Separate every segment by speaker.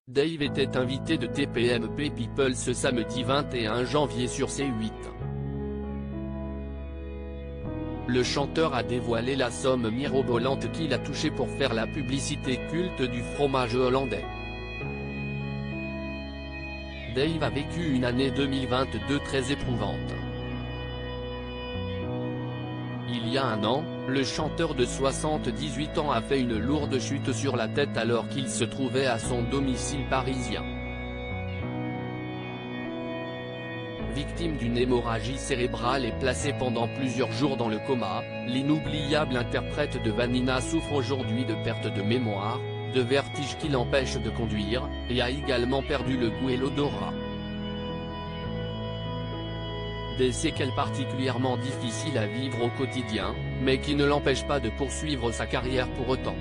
Speaker 1: Dave était invité de TPMP People ce samedi 21 janvier sur C8. Le chanteur a dévoilé la somme mirobolante qu'il a touchée pour faire la publicité culte du fromage hollandais. Dave a vécu une année 2022 très éprouvante. Il y a un an, le chanteur de 78 ans a fait une lourde chute sur la tête alors qu'il se trouvait à son domicile parisien. Victime d'une hémorragie cérébrale et placé pendant plusieurs jours dans le coma, l'inoubliable interprète de Vanina souffre aujourd'hui de perte de mémoire, de vertige qui l'empêche de conduire, et a également perdu le goût et l'odorat. Des séquelles particulièrement difficiles à vivre au quotidien, mais qui ne l'empêchent pas de poursuivre sa carrière pour autant.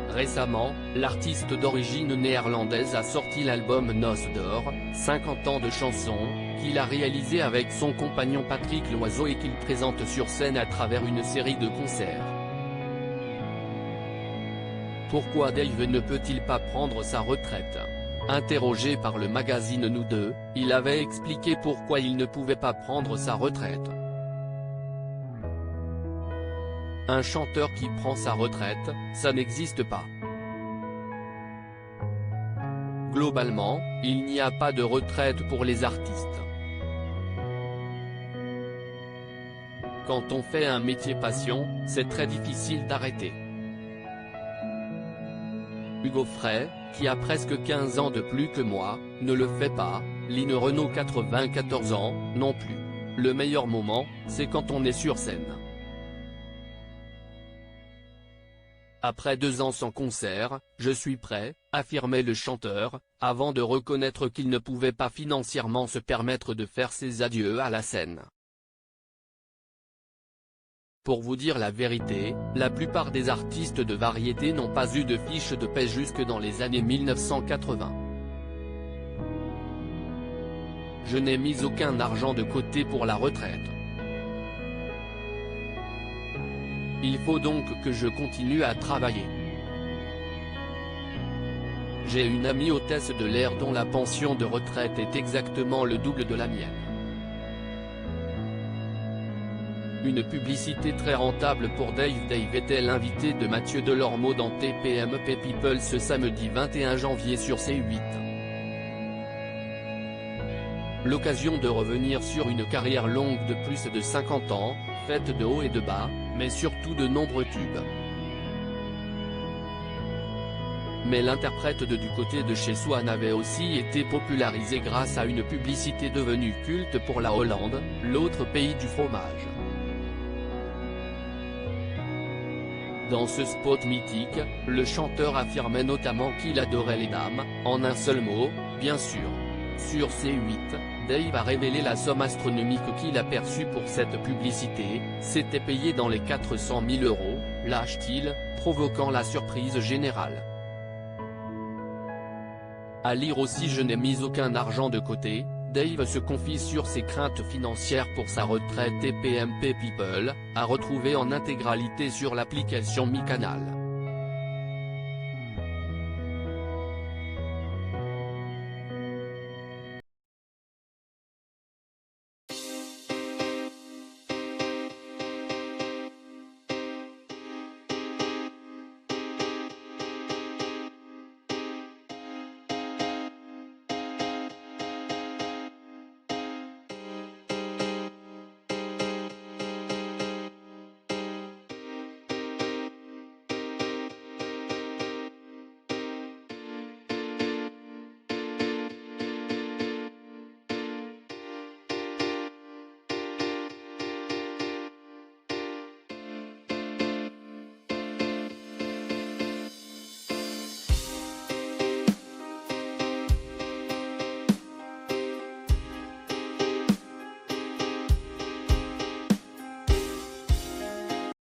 Speaker 1: Récemment, l'artiste d'origine néerlandaise a sorti l'album Noces d'or, 50 ans de chansons, qu'il a réalisé avec son compagnon Patrick Loiseau et qu'il présente sur scène à travers une série de concerts. Pourquoi Dave ne peut-il pas prendre sa retraite ? Interrogé par le magazine Nous Deux, il avait expliqué pourquoi il ne pouvait pas prendre sa retraite. Un chanteur qui prend sa retraite, ça n'existe pas. Globalement, il n'y a pas de retraite pour les artistes. Quand on fait un métier passion, c'est très difficile d'arrêter. Hugo Frey, qui a presque 15 ans de plus que moi, ne le fait pas, Lynn Renaud 94 ans, non plus. Le meilleur moment, c'est quand on est sur scène. Après 2 ans sans concert, je suis prêt, affirmait le chanteur, avant de reconnaître qu'il ne pouvait pas financièrement se permettre de faire ses adieux à la scène. Pour vous dire la vérité, la plupart des artistes de variété n'ont pas eu de fiche de paie jusque dans les années 1980. Je n'ai mis aucun argent de côté pour la retraite. Il faut donc que je continue à travailler. J'ai une amie hôtesse de l'air dont la pension de retraite est exactement le double de la mienne. Une publicité très rentable pour Dave. Dave était l'invité de Mathieu Delormeau dans TPMP People ce samedi 21 janvier sur C8. L'occasion de revenir sur une carrière longue de plus de 50 ans, faite de hauts et de bas, mais surtout de nombreux tubes. Mais l'interprète de Du côté de chez Swan avait aussi été popularisé grâce à une publicité devenue culte pour la Hollande, l'autre pays du fromage. Dans ce spot mythique, le chanteur affirmait notamment qu'il adorait les dames, en un seul mot, bien sûr. Sur C8, Dave a révélé la somme astronomique qu'il a perçue pour cette publicité, c'était payé dans les 400 000 €, lâche-t-il, provoquant la surprise générale. À lire aussi Je n'ai mis aucun argent de côté, Dave se confie sur ses craintes financières pour sa retraite TPMP People, à retrouver en intégralité sur l'application Mi Canal.